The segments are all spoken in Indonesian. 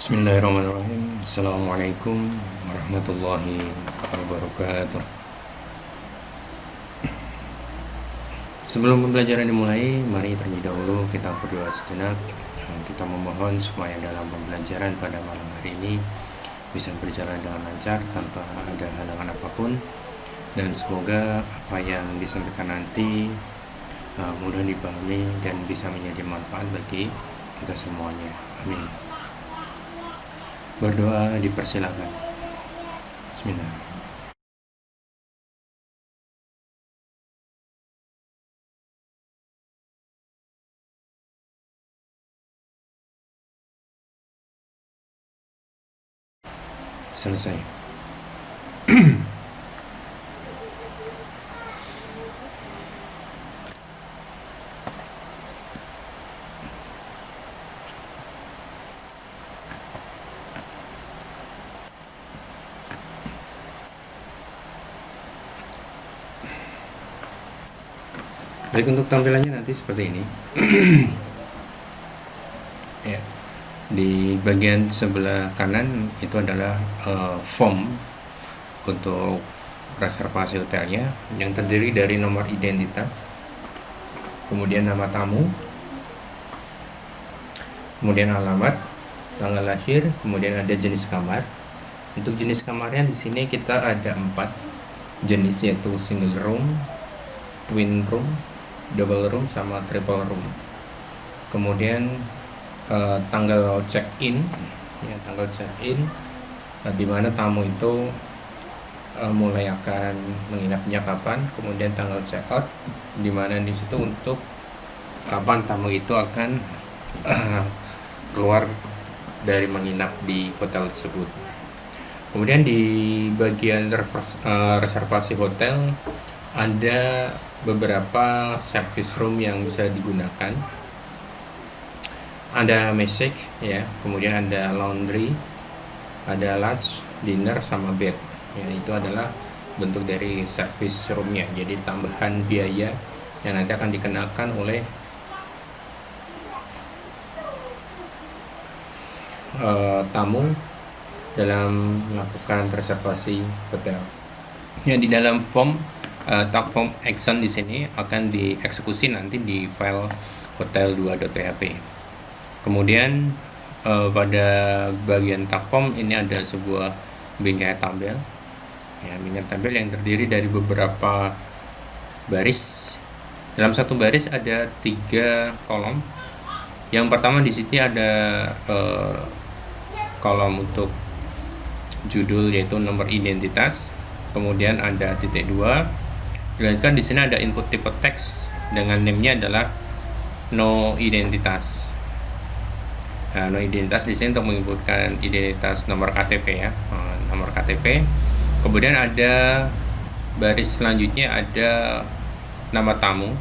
Bismillahirrahmanirrahim. Assalamualaikum warahmatullahi wabarakatuh. Sebelum pembelajaran dimulai, mari terlebih dahulu kita berdoa sejenak. Kita memohon supaya dalam pembelajaran pada malam hari ini bisa berjalan dengan lancar tanpa ada halangan apapun, dan semoga apa yang disampaikan nanti mudah dipahami dan bisa menjadi manfaat bagi kita semuanya. Amin. Berdoa dipersilakan. Bismillah. Selesai. Baik, untuk tampilannya nanti seperti ini. Ya, di bagian sebelah kanan itu adalah form untuk reservasi hotelnya yang terdiri dari nomor identitas, kemudian nama tamu, kemudian alamat, tanggal lahir, kemudian ada jenis kamar. Untuk jenis kamarnya di sini kita ada 4 jenis, yaitu single room, twin room, double room, sama triple room. Kemudian tanggal check-in, ya, tanggal check-in di mana tamu itu mulai akan menginapnya kapan. Kemudian tanggal check-out, di mana di situ untuk kapan tamu itu akan keluar dari menginap di hotel tersebut. Kemudian di bagian reservasi hotel ada beberapa service room yang bisa digunakan. Ada mesik, ya, kemudian ada laundry, ada lunch, dinner, sama bed. Ya, itu adalah bentuk dari service roomnya. Jadi tambahan biaya yang nanti akan dikenakan oleh tamu dalam melakukan reservasi hotel. Ya, di dalam form tab form action di sini akan dieksekusi nanti di file hotel2.php. Kemudian pada bagian tab form ini ada sebuah bingkai tabel, ya, bingkai tabel yang terdiri dari beberapa baris. Dalam satu baris ada 3 kolom. Yang pertama di sini ada kolom untuk judul, yaitu nomor identitas. Kemudian ada titik 2. Dilanjutkan di sini ada input tipe teks dengan name-nya adalah no identitas. Nah, no identitas di sini untuk menginputkan identitas nomor KTP, ya, nomor KTP. Kemudian ada baris selanjutnya ada nama tamu.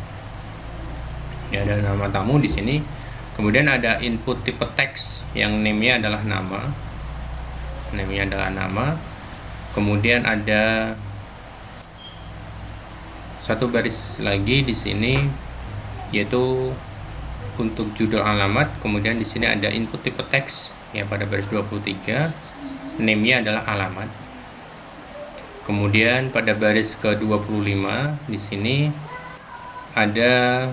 Ya, ada nama tamu di sini. Kemudian ada input tipe teks yang name-nya adalah nama. Name-nya adalah nama. Kemudian ada satu baris lagi di sini, yaitu untuk judul alamat. Kemudian di sini ada input tipe teks, ya, pada baris 23 name-nya adalah alamat. Kemudian pada baris ke-25 di sini ada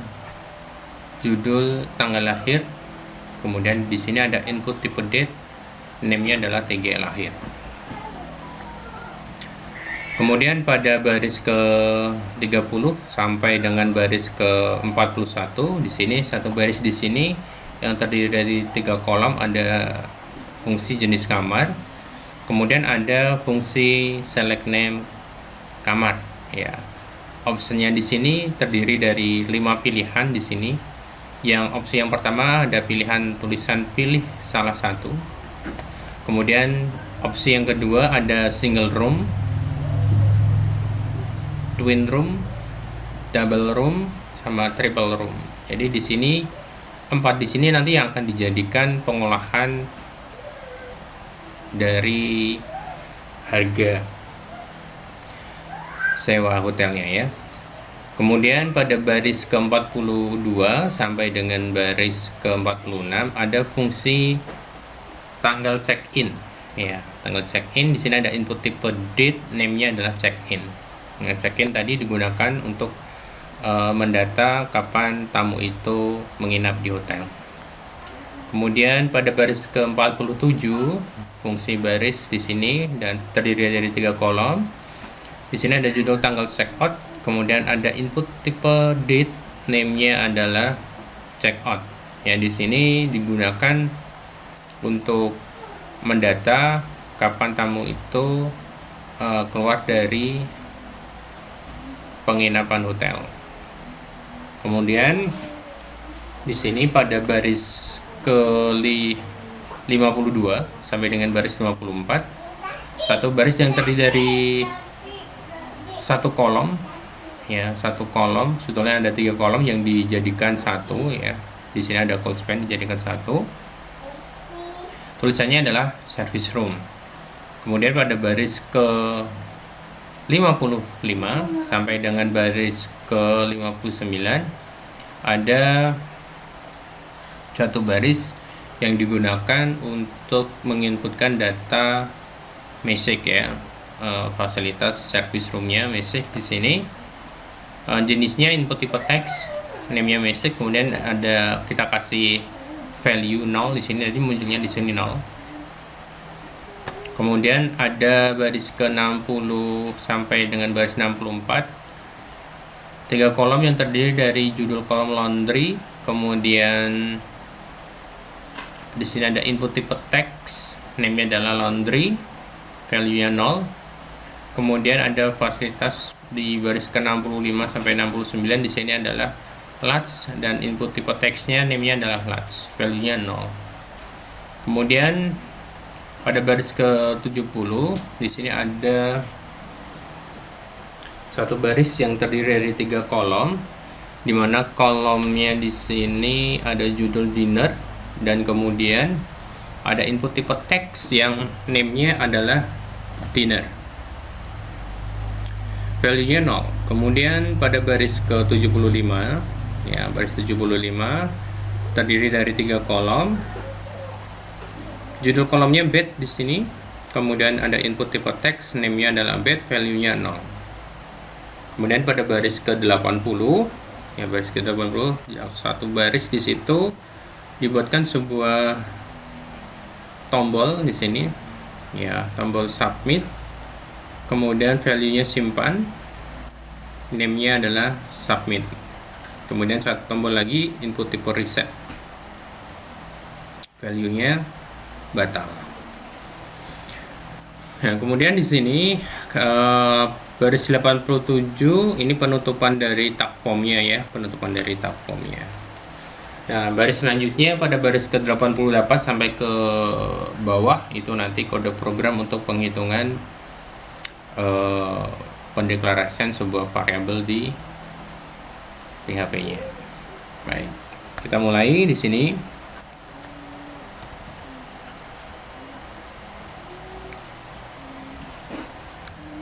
judul tanggal lahir. Kemudian di sini ada input tipe date, name-nya adalah TG lahir. Kemudian pada baris ke-30 sampai dengan baris ke-41 di sini, satu baris di sini yang terdiri dari 3 kolom, ada fungsi jenis kamar. Kemudian ada fungsi select name kamar, ya. Opsinya di sini terdiri dari 5 pilihan di sini. Yang opsi yang pertama ada pilihan tulisan pilih salah satu. Kemudian opsi yang kedua ada single room, twin room, double room, sama triple room. Jadi di sini 4 di sini nanti yang akan dijadikan pengolahan dari harga sewa hotelnya, ya. Kemudian pada baris ke-42 sampai dengan baris ke-46 ada fungsi tanggal check-in. Ya, tanggal check-in di sini ada input tipe date, name-nya adalah check-in. Nah, check-in tadi digunakan untuk mendata kapan tamu itu menginap di hotel. Kemudian pada baris ke-47, fungsi baris di sini dan terdiri dari 3 kolom. Di sini ada judul tanggal check-out, kemudian ada input tipe date, name-nya adalah check-out. Ya, di sini digunakan untuk mendata kapan tamu itu keluar dari penginapan hotel. Kemudian di sini pada baris ke-52 sampai dengan baris 54, satu baris yang terdiri dari satu kolom, ya, satu kolom. Sebetulnya ada 3 kolom yang dijadikan satu, ya. Di sini ada call span dijadikan satu. Tulisannya adalah service room. Kemudian pada baris ke-55 sampai dengan baris ke-59 ada satu baris yang digunakan untuk menginputkan data message, ya, fasilitas service roomnya message di sini. Jenisnya input tipe teks, name-nya message, kemudian ada kita kasih value 0 di sini, jadi munculnya di sini 0. Kemudian ada baris ke-60 sampai dengan baris 64, 3 kolom yang terdiri dari judul kolom laundry, kemudian di sini ada input tipe teks, name-nya adalah laundry, value-nya 0. Kemudian ada fasilitas di baris ke-65 sampai 69, di sini adalah large dan input tipe teksnya name-nya adalah large, value-nya 0. Kemudian pada baris ke-70 di sini ada satu baris yang terdiri dari 3 kolom, di mana kolomnya di sini ada judul dinner dan kemudian ada input tipe teks yang name-nya adalah dinner, value-nya 0. Kemudian pada baris ke-75, ya, baris 75 terdiri dari 3 kolom. Judul kolomnya bed di sini. Kemudian ada input tipe teks, name-nya adalah bed, value-nya 0. Kemudian pada baris ke-80, ya, baris ke-80, ya, satu baris di situ dibuatkan sebuah tombol di sini, ya, tombol submit. Kemudian value-nya simpan, name-nya adalah submit. Kemudian satu tombol lagi input tipe reset, value-nya batal. Nah, kemudian di sini baris 87 ini penutupan dari tab formnya, ya, penutupan dari tab formnya. Nah, baris selanjutnya pada baris ke-88 sampai ke bawah itu nanti kode program untuk penghitungan pendeklarasian sebuah variabel di PHP-nya. Baik, kita mulai di sini.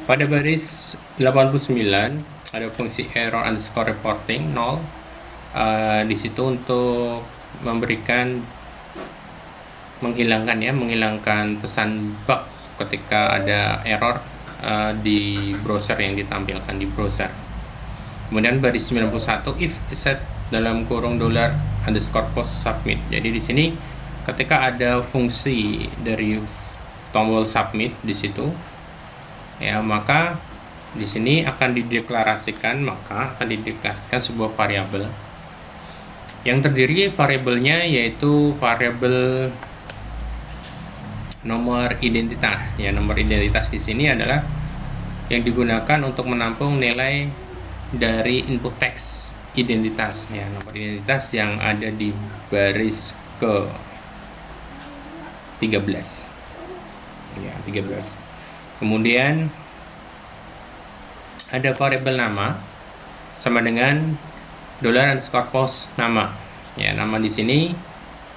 Pada baris 89 ada fungsi error underscore reporting 0. Di situ untuk memberikan menghilangkan pesan bug ketika ada error di browser yang ditampilkan di browser. Kemudian baris 91 if set dalam kurung $_post submit. Jadi di sini ketika ada fungsi dari tombol submit di situ, ya, maka di sini akan dideklarasikan sebuah variabel yang terdiri variabelnya yaitu variabel nomor identitas. Ya, nomor identitas di sini adalah yang digunakan untuk menampung nilai dari input teks identitas, ya, nomor identitas yang ada di baris ke 13, ya, 13. Kemudian ada variabel nama sama dengan $_post nama. Ya, nama di sini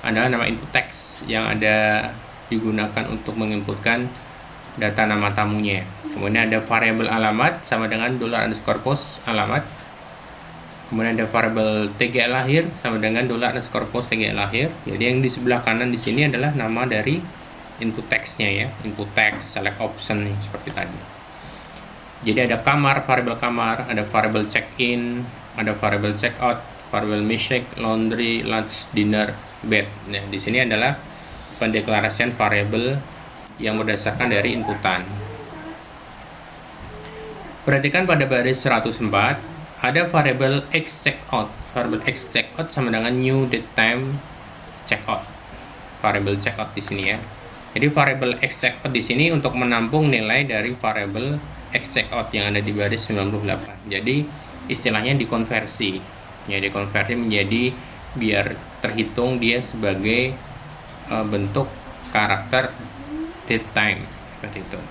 adalah nama input teks yang ada digunakan untuk menginputkan data nama tamunya. Kemudian ada variabel alamat sama dengan $_post alamat. Kemudian ada variabel TGA lahir sama dengan $_post TGA lahir. Jadi yang di sebelah kanan di sini adalah nama dari input text-nya ya, input text, select option seperti tadi. Jadi ada kamar, variabel kamar, ada variabel check-in, ada variabel check-out, variabel music, laundry, lunch, dinner, bed. Nah, di sini adalah pendeklarasian variabel yang berdasarkan dari inputan. Perhatikan pada baris 104 ada variabel x checkout. Variabel x checkout sama dengan new date time checkout. Variabel checkout di sini ya. Jadi variabel x checkout di sini untuk menampung nilai dari variabel x checkout yang ada di baris 98. Jadi istilahnya dikonversi. Ya, dikonversi menjadi biar terhitung dia sebagai bentuk karakter date time seperti itu.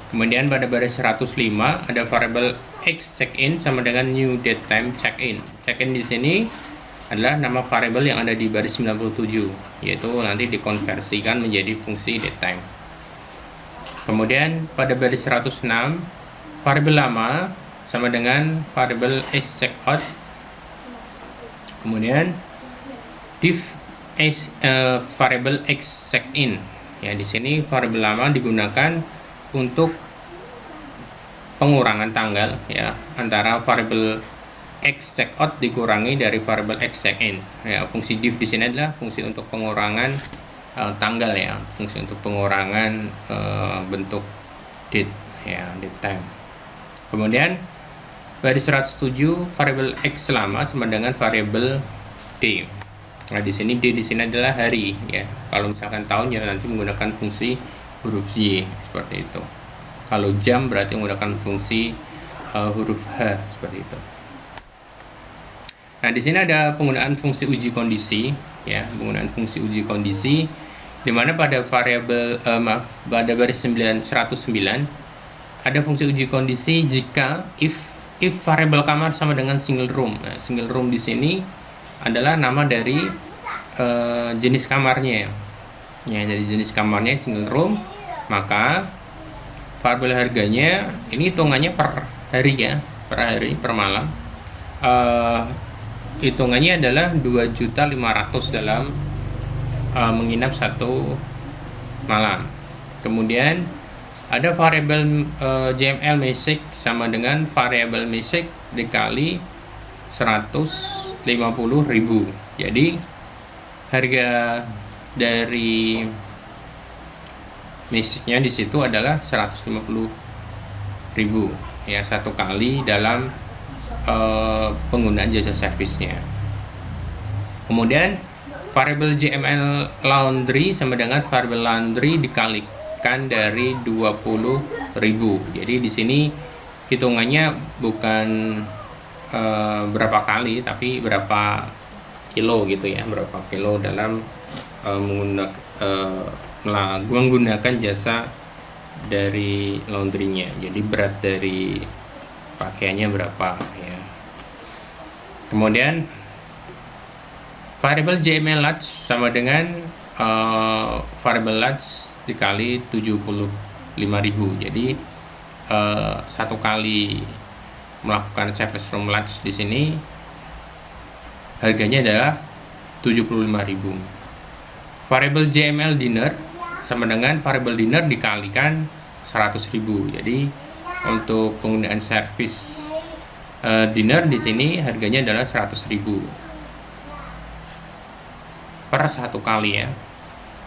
Kemudian pada baris 105 ada variabel x check-in sama dengan new date time check-in. Check-in di sini adalah nama variabel yang ada di baris 97, yaitu nanti dikonversikan menjadi fungsi date time. Kemudian pada baris 106 variabel lama sama dengan variabel x checkout. Kemudian div variabel x check-in. Ya, di sini variabel lama digunakan untuk pengurangan tanggal ya, antara variabel x checkout dikurangi dari variabel x check-in. Ya, fungsi div di sini adalah fungsi untuk pengurangan tanggal ya, fungsi untuk pengurangan bentuk date ya, date time. Kemudian baris 107 variabel x lama sama dengan variabel d. Nah, di sini d di sini adalah hari ya. Kalau misalkan tahun ya nanti menggunakan fungsi huruf y seperti itu. Kalau jam berarti menggunakan fungsi huruf h seperti itu. Nah, di sini ada penggunaan fungsi uji kondisi ya, penggunaan fungsi uji kondisi di mana pada variabel pada baris 109 ada fungsi uji kondisi jika if variabel kamar sama dengan single room. Nah, single room di sini adalah nama dari jenis kamarnya ya. Ya, dari jenis kamarnya single room, maka variabel harganya ini hitungannya per hari ya, per hari, per malam. Hitungannya adalah 2.500.000 dalam menginap satu malam. Kemudian ada variabel JML Music sama dengan variabel Music dikali 150.000. Jadi harga dari Musicnya di situ adalah 150.000 ya, satu kali dalam penggunaan jasa servisnya. Kemudian variabel JML laundry sama dengan variabel laundry dikalikan dari 20.000. Jadi di sini hitungannya bukan berapa kali tapi berapa kilo gitu ya, berapa kilo dalam menggunakan jasa dari laundrynya. Jadi berat dari pakaiannya berapa ya. Kemudian variabel JML large sama dengan variabel large dikali 75.000. Jadi satu kali melakukan service room large di sini harganya adalah 75.000. Variabel JML dinner sama dengan variabel dinner dikalikan 100.000. Jadi untuk penggunaan servis dinner di sini harganya adalah 100.000 per satu kali ya.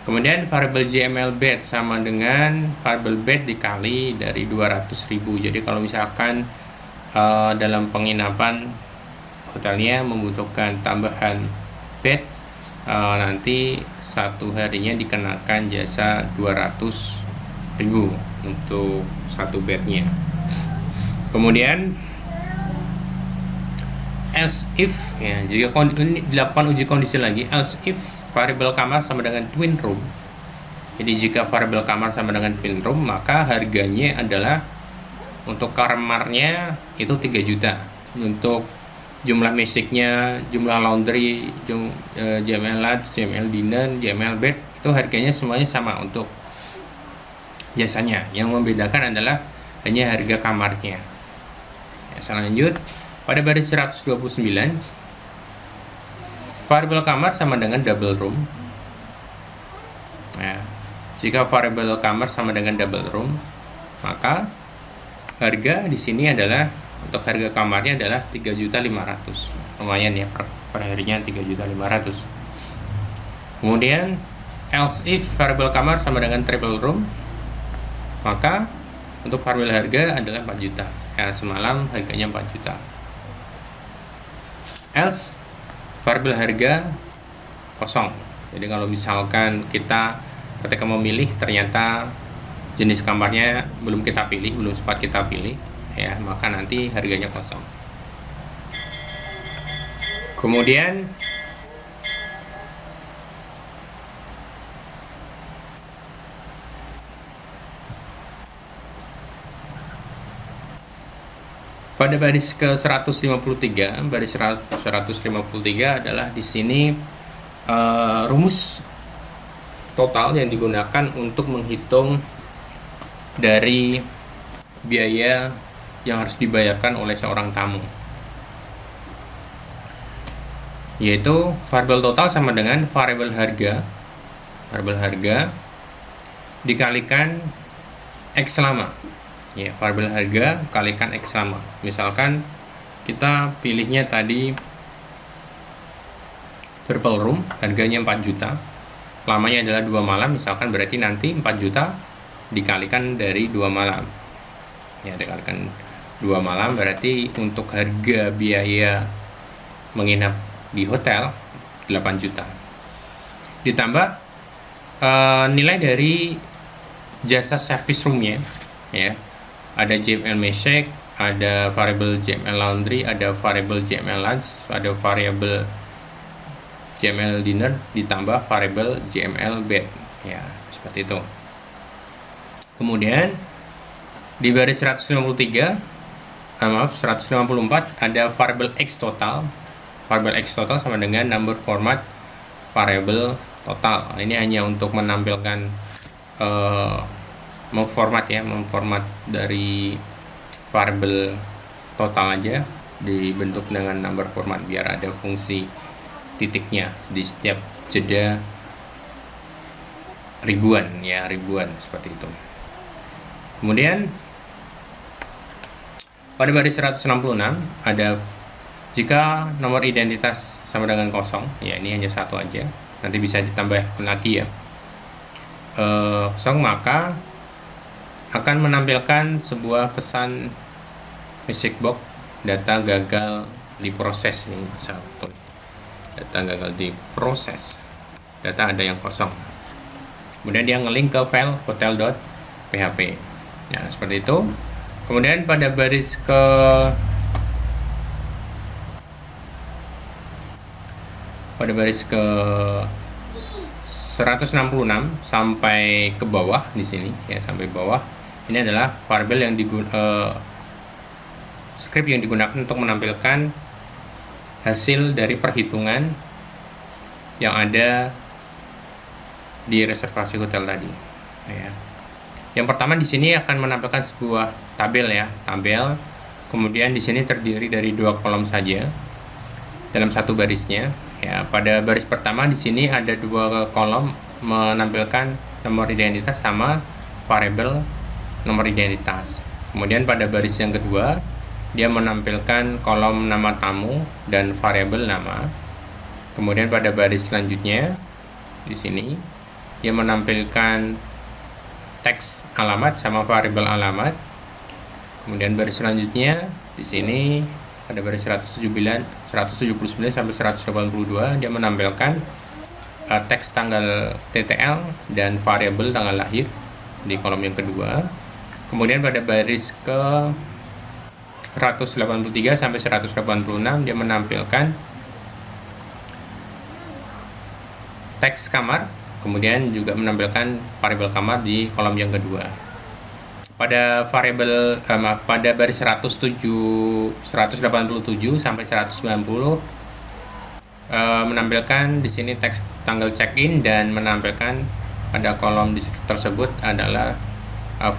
Kemudian variabel JML bed sama dengan variabel bed dikali dari 200.000. Jadi kalau misalkan dalam penginapan hotelnya membutuhkan tambahan bed, nanti satu harinya dikenakan jasa 200.000 untuk satu bednya. Kemudian else if ya, jika ini dilakukan uji kondisi lagi, else if variabel kamar sama dengan twin room. Jadi jika variabel kamar sama dengan twin room, maka harganya adalah untuk kamarnya itu 3 juta. Untuk jumlah musiknya, jumlah laundry, JML large, JML dinner, JML bed itu harganya semuanya sama untuk jasanya. Yang membedakan adalah hanya harga kamarnya. Ya, selanjut pada baris 129 variabel kamar sama dengan double room. Ya, Jika variabel kamar sama dengan double room, maka harga di sini adalah untuk harga kamarnya adalah 3.500.000. Lumayan ya, per harinya 3.500.000. Kemudian else if variabel kamar sama dengan triple room, maka untuk variabel harga adalah 4 juta. Ya, semalam harganya 4 juta. Else variabel harga kosong. Jadi kalau misalkan kita ketika memilih ternyata jenis kamarnya belum kita pilih, belum sempat kita pilih, ya, maka nanti harganya kosong. Kemudian pada baris ke 153, baris 153 adalah di sini rumus total yang digunakan untuk menghitung dari biaya yang harus dibayarkan oleh seorang tamu, yaitu variabel total sama dengan variabel harga dikalikan X lama. Ya, variabel harga kalikan X lama. Misalkan kita pilihnya tadi triple room, harganya 4 juta, lamanya adalah 2 malam, misalkan berarti nanti 4 juta dikalikan dari 2 malam. Ya, dikalikan 2 malam berarti untuk harga biaya menginap di hotel 8 juta. Ditambah nilai dari jasa service roomnya, ya. Ada JML Meshek, ada variable JML Laundry, ada variable JML Lunch, ada variable JML Dinner, ditambah variable JML Bed, ya, seperti itu. Kemudian di baris 154 ada variable X total. Variable X total sama dengan number format variable total. Ini hanya untuk menampilkan memformat dari variable total aja, dibentuk dengan number format biar ada fungsi titiknya di setiap jeda ribuan seperti itu. Kemudian pada baris 166 ada jika nomor identitas sama dengan kosong, ya ini hanya satu aja, nanti bisa ditambah lagi ya, kosong, maka akan menampilkan sebuah pesan message box data gagal diproses. Nih satu, data gagal diproses, data ada yang kosong. Kemudian dia ngelink ke file hotel.php. Nah, seperti itu. Kemudian pada baris ke 166 sampai ke bawah di sini, ya, sampai bawah. Ini adalah variabel yang script yang digunakan untuk menampilkan hasil dari perhitungan yang ada di reservasi hotel tadi, ya. Yang pertama di sini akan menampilkan sebuah tabel, ya, tabel. Kemudian di sini terdiri dari 2 kolom saja dalam satu barisnya. Ya, pada baris pertama di sini ada 2 kolom menampilkan nomor identitas sama variabel nomor identitas. Kemudian pada baris yang kedua dia menampilkan kolom nama tamu dan variabel nama. Kemudian pada baris selanjutnya di sini dia menampilkan teks alamat sama variabel alamat. Kemudian baris selanjutnya di sini pada baris 179 sampai 182 dia menampilkan teks tanggal TTL dan variabel tanggal lahir di kolom yang kedua. Kemudian pada baris ke 183 sampai 186 dia menampilkan teks kamar, kemudian juga menampilkan variabel kamar di kolom yang kedua. Pada variabel pada baris 187 sampai 190 menampilkan di sini teks tanggal check-in dan menampilkan pada kolom di tersebut adalah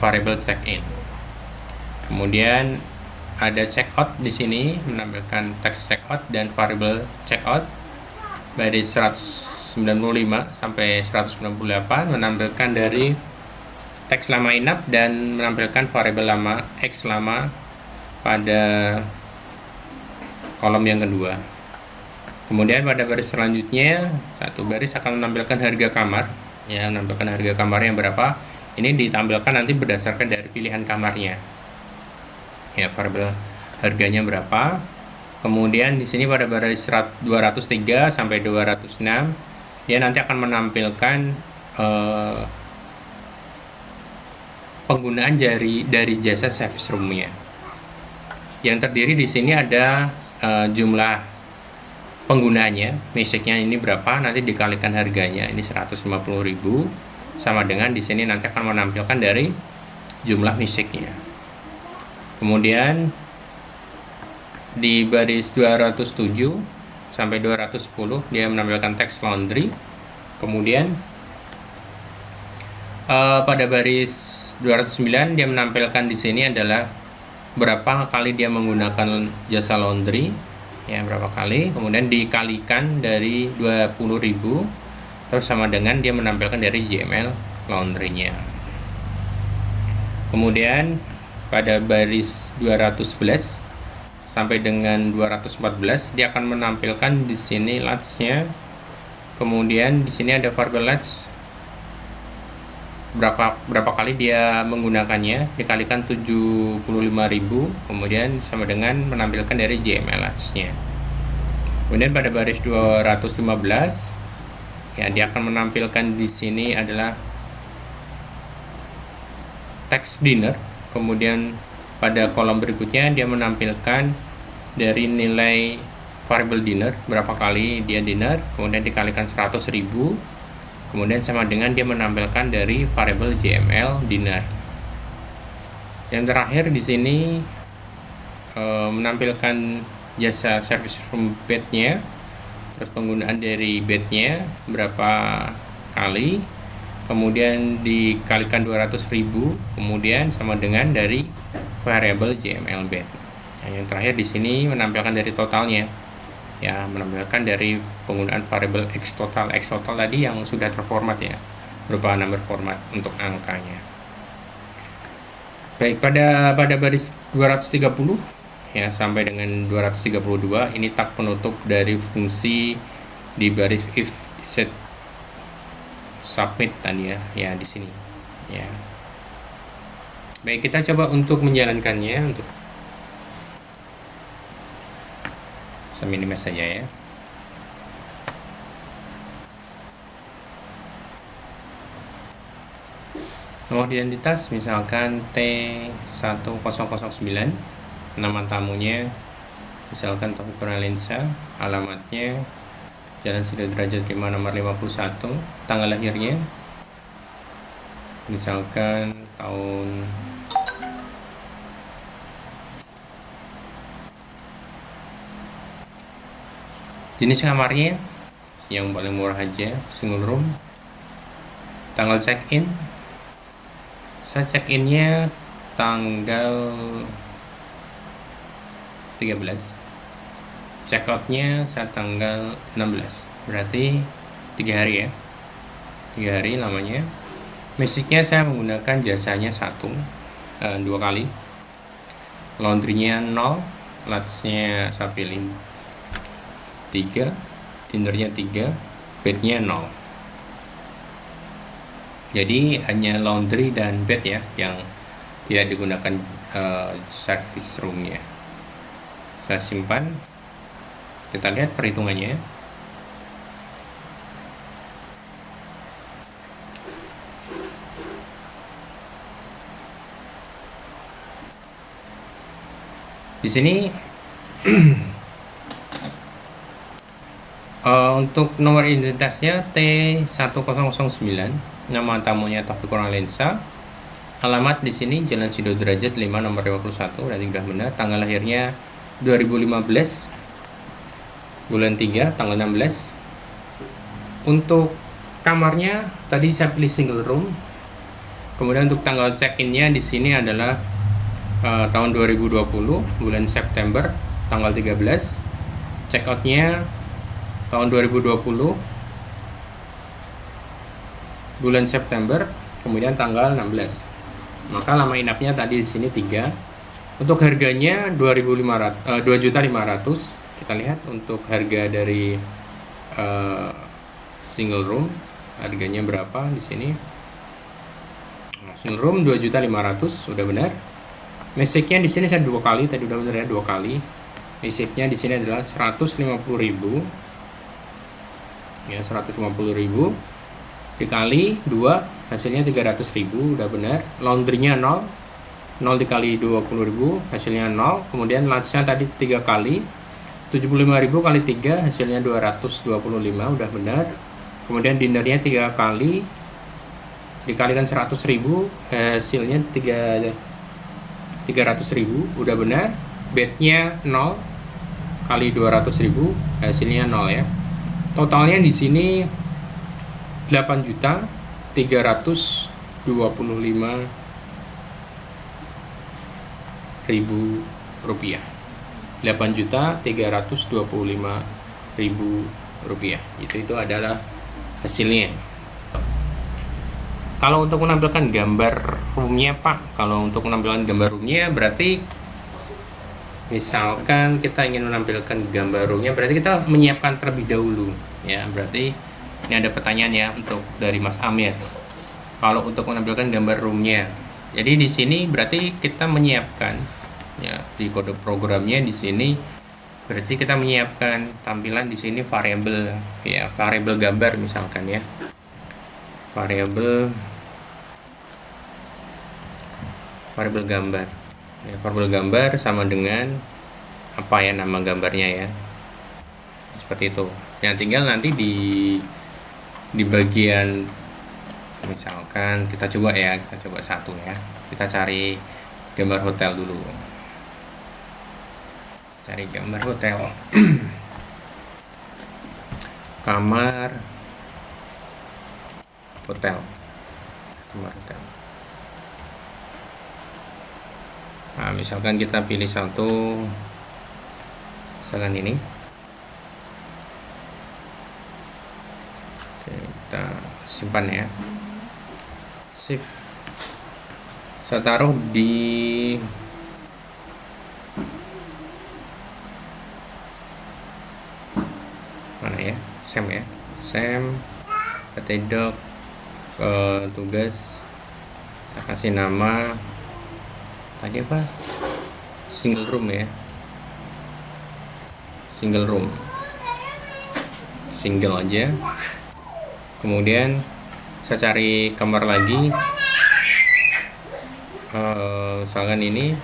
variabel check-in. Kemudian ada check-out di sini menampilkan teks check-out dan variabel check-out. Baris 191 sampai 198 menampilkan dari teks lama inap dan menampilkan variabel lama X lama pada kolom yang kedua. Kemudian pada baris selanjutnya, satu baris akan menampilkan harga kamar, ya, menampilkan harga kamarnya berapa. Ini ditampilkan nanti berdasarkan dari pilihan kamarnya, ya, variabel harganya berapa. Kemudian di sini pada baris 203 sampai 206, dia nanti akan menampilkan penggunaan dari jasa service room-nya. Yang terdiri di sini ada jumlah penggunaannya, misiknya ini berapa, nanti dikalikan harganya, ini 150.000, sama dengan di sini nanti akan menampilkan dari jumlah misiknya. Kemudian di baris 207 sampai 210 dia menampilkan teks laundry. Kemudian pada baris 209 dia menampilkan di sini adalah berapa kali dia menggunakan jasa laundry, ya, berapa kali, kemudian dikalikan dari 20.000, terus sama dengan dia menampilkan dari JML laundry-nya. Kemudian pada baris 211 sampai dengan 214 dia akan menampilkan di sini latch-nya. Kemudian di sini ada variable latch, berapa kali dia menggunakannya, dikalikan 75.000, kemudian sama dengan menampilkan dari JML latch-nya. Kemudian pada baris 215 ya, dia akan menampilkan di sini adalah teks dinner. Kemudian pada kolom berikutnya dia menampilkan dari nilai variable dinner, berapa kali dia dinner, kemudian dikalikan 100.000, kemudian sama dengan dia menampilkan dari variable JML dinner. Yang terakhir di sini menampilkan jasa service room bed-nya, terus penggunaan dari bed-nya berapa kali, kemudian dikalikan 200.000, kemudian sama dengan dari variable JML bed. Nah, yang terakhir di sini menampilkan dari totalnya, ya, menampilkan dari penggunaan variable X total tadi yang sudah terformat, ya, berupa number format untuk angkanya. Baik, pada baris 230 ya sampai dengan 232 ini tag penutup dari fungsi di baris if set submit tadi, ya di sini, ya. Baik, kita coba untuk menjalankannya. Untuk saya minimize saja, ya. Nomor identitas misalkan T1009, nama tamunya misalkan Taufik Kurnialensa, alamatnya Jalan Sidoderajat 5 nomor 51, tanggal lahirnya misalkan tahun jenis kamarnya yang paling murah aja, single room. Tanggal check-in, saya check-innya tanggal 13, check-outnya saya tanggal 16, berarti 3 hari, ya, 3 hari lamanya. Misiknya saya menggunakan jasanya 2 kali, laundry-nya 0, latch-nya saya pilih 3, dinnernya 3, bed-nya 0. Jadi hanya laundry dan bed, ya, yang tidak digunakan service room-nya. Saya simpan, kita lihat perhitungannya. Di sini untuk nomor identitasnya T1009, nama tamunya Taufik Kurnialensa, alamat di sini Jalan Sidoderajat 5 nomor 51, berarti sudah benar. Tanggal lahirnya 2015, bulan 3 tanggal 16. Untuk kamarnya tadi saya pilih single room. Kemudian untuk tanggal check-innya di sini adalah tahun 2020, bulan September tanggal 13. Check-outnya tahun 2020, bulan September, kemudian tanggal 16. Maka lama inapnya tadi di sini 3. Untuk harganya 2.500. Kita lihat untuk harga dari single room harganya berapa di sini. Single room 2.500.000 udah benar. Basic-nya di sini saya 2 kali, tadi udah benar ya, 2 kali. Basic-nya di sini adalah 150.000. Ya, 150.000 dikali 2 hasilnya 300.000 udah benar. Laundry-nya 0 dikali 20.000 hasilnya 0. Kemudian lunch-nya tadi 3 kali 75.000 kali 3 hasilnya 225 udah benar. Kemudian dinnernya 3 kali dikalikan 100.000 hasilnya 300.000 udah benar. Bednya 0 kali 200.000 hasilnya 0 ya. Totalnya di sini 8.325.000 rupiah. 8.325.000 rupiah. Itu adalah hasilnya. Kalau untuk menampilkan gambar roomnya Pak, kalau untuk menampilkan gambar roomnya berarti misalkan kita ingin menampilkan gambar roomnya berarti kita menyiapkan terlebih dahulu ya. Berarti ini ada pertanyaan ya untuk dari Mas Amir. Kalau untuk menampilkan gambar roomnya, jadi di sini berarti kita menyiapkan ya di kode programnya di sini berarti kita menyiapkan tampilan di sini variabel ya, variabel gambar misalkan ya. Variabel gambar. Ya, variabel gambar sama dengan apa ya nama gambarnya ya. Seperti itu. Yang tinggal nanti di bagian misalkan kita coba satu ya. Kita cari gambar hotel dulu. Cari gambar hotel. Kamar hotel. Nah, misalkan kita pilih satu, misalkan ini. Kita simpan ya. Save. Saya taruh di mana ya? Sam ya. Sam Doc tugas. Kita kasih nama tadi apa? Single room ya. Single room. Single aja. Kemudian saya cari kamar lagi. Misalkan ini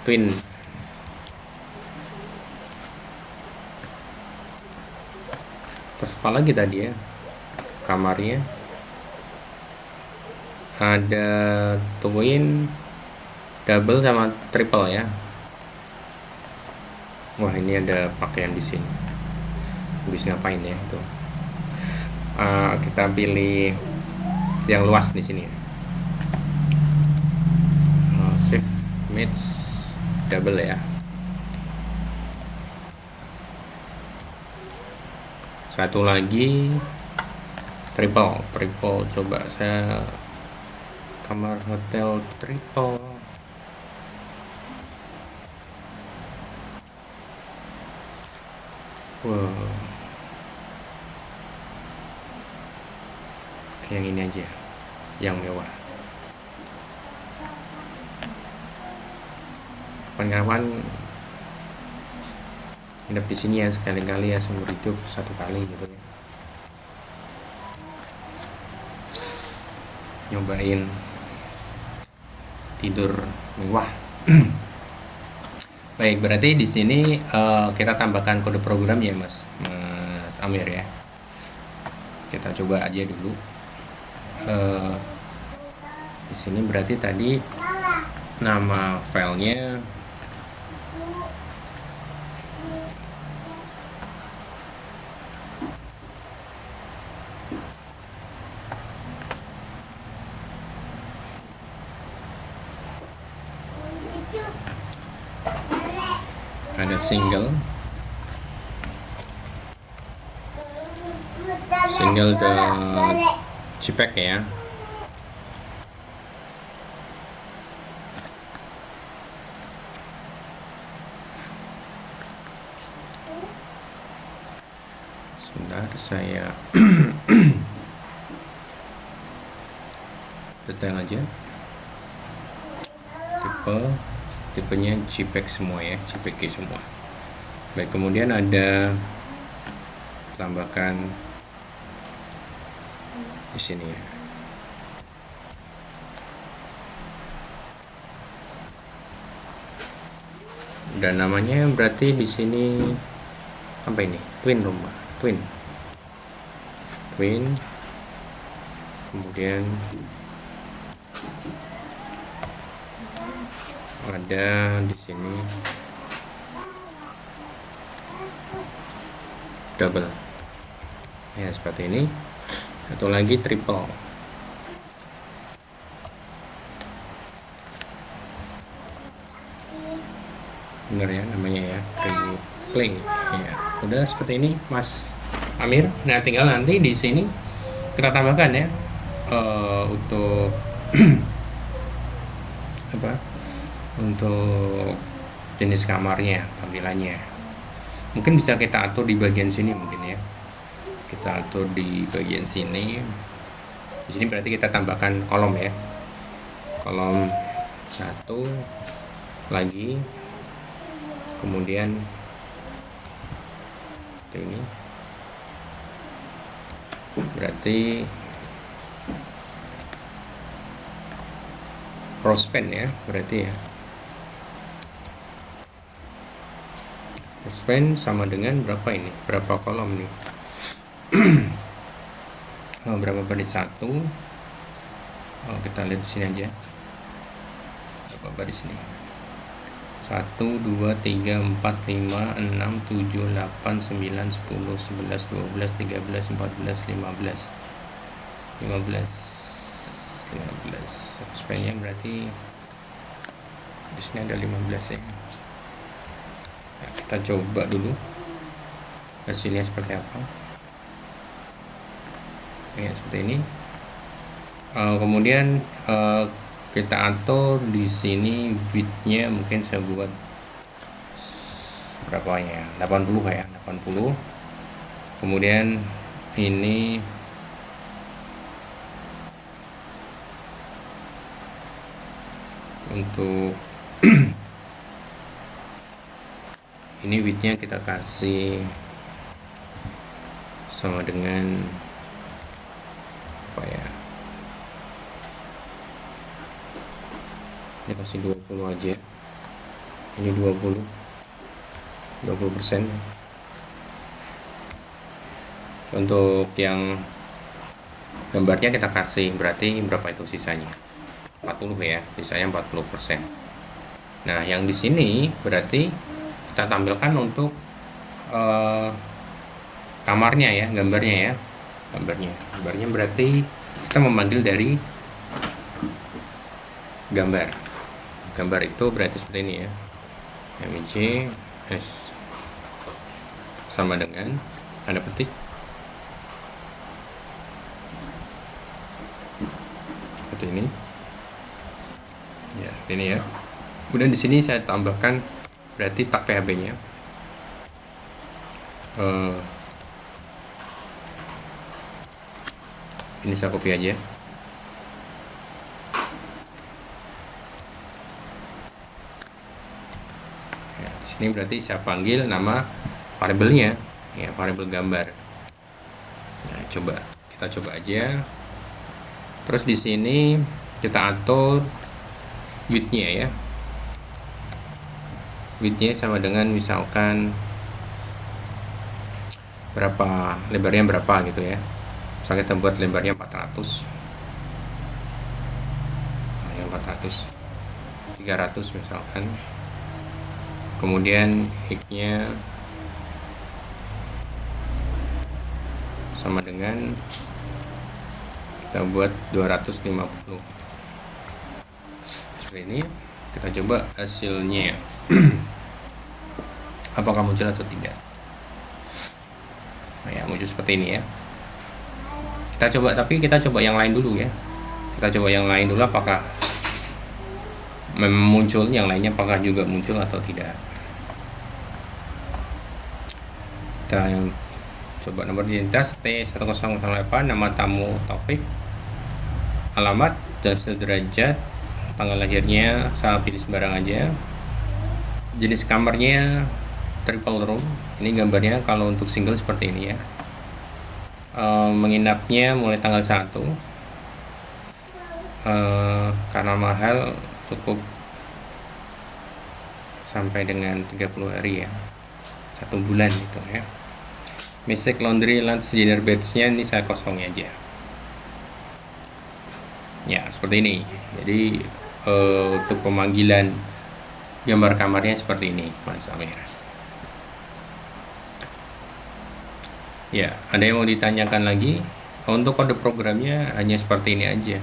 twin. Terus apa lagi tadi ya? Kamarnya ada twin, double sama triple ya. Wah, ini ada pakaian di sini. Bisa ngapain ya itu? Kita pilih yang luas di sini. Save match double ya. Satu lagi triple. Coba saya kamar hotel triple. Wow. Yang ini aja, yang mewah. Kawan-kawan hidup di sini ya sekali-kali ya, seumur hidup satu kali gitu ya. Nyobain tidur mewah. Baik, berarti di sini kita tambahkan kode program ya Mas Amir ya. Kita coba aja dulu. Di sini berarti tadi nama filenya ada single, tinggal the JPEG ya. Sebentar saya detail aja. Tipenya JPEG semua ya, JPG semua. Baik, kemudian ada tambahkan di sini ya. Dan namanya berarti di sini apa ini? Twin rumah, twin. Kemudian ada di sini double ya, seperti ini. Atau lagi triple, bener ya namanya ya, triple ya. Udah seperti ini Mas Amir. Nah tinggal nanti di sini kita tambahkan ya untuk apa, untuk jenis kamarnya, tampilannya. Mungkin bisa kita atur di bagian sini mungkin ya. Kita atur di bagian sini. Di sini berarti kita tambahkan kolom ya. Kolom satu lagi. Kemudian ini berarti prospen ya, berarti ya. Prospen sama dengan berapa ini? Berapa kolom nih? Berapa baris satu? Kita lihat di sini aja. Berapa baris ini? 1, 2, 3, 4, 5, 6, 7, 8, 9, 10, 11, 12, 13, 14, 15, 15. Spannya berarti di sini ada 15 ya. Nah, kita coba dulu hasilnya seperti apa. Ya seperti ini. Kemudian kita atur di sini width-nya, mungkin saya buat berapa ya, 80 ya, 80. Kemudian ini untuk ini width-nya kita kasih sama dengan apa ya, ini kasih 20 aja, ini 20%. Untuk yang gambarnya kita kasih berarti berapa itu sisanya, 40 ya, sisanya 40%. Nah yang di sini berarti kita tampilkan untuk kamarnya ya, gambarnya ya, gambarnya berarti kita memanggil dari gambar itu berarti seperti ini ya, MJ S sama dengan tanda petik seperti ini ya, seperti ini ya. Kemudian di sini saya tambahkan berarti tag PHP-nya. Ini saya copy aja. Ya, di sini berarti saya panggil nama variabelnya, ya variabel gambar. Nah, kita coba aja. Terus di sini kita atur width-nya ya. Width-nya sama dengan misalkan berapa, lebarnya berapa gitu ya. Misalnya kita buat lebarnya 400. Nah, yang 400. 300 misalkan. Kemudian height-nya sama dengan kita buat 250. Seperti ini. Kita coba hasilnya. Apakah muncul atau tidak? Nah, ya muncul seperti ini ya. Kita coba yang lain dulu ya. Kita coba yang lain dulu, apakah muncul, yang lainnya apakah juga muncul atau tidak. Kita yang coba nomor identitas T1008, nama tamu Taufik, alamat dan sederajat, tanggal lahirnya saya pilih sembarang aja, jenis kamarnya triple room. Ini gambarnya kalau untuk single seperti ini ya. Menginapnya mulai tanggal 1, karena mahal cukup sampai dengan 30 hari ya, 1 bulan gitu ya. Basic laundry lunch dinner beds-nya ini saya kosongin aja ya, seperti ini. Jadi untuk pemanggilan gambar kamarnya seperti ini Mas Amir ya. Ada yang mau ditanyakan lagi? Untuk kode programnya hanya seperti ini aja,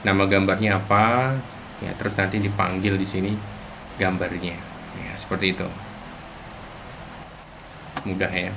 nama gambarnya apa ya, terus nanti dipanggil di sini gambarnya ya, seperti itu, mudah ya.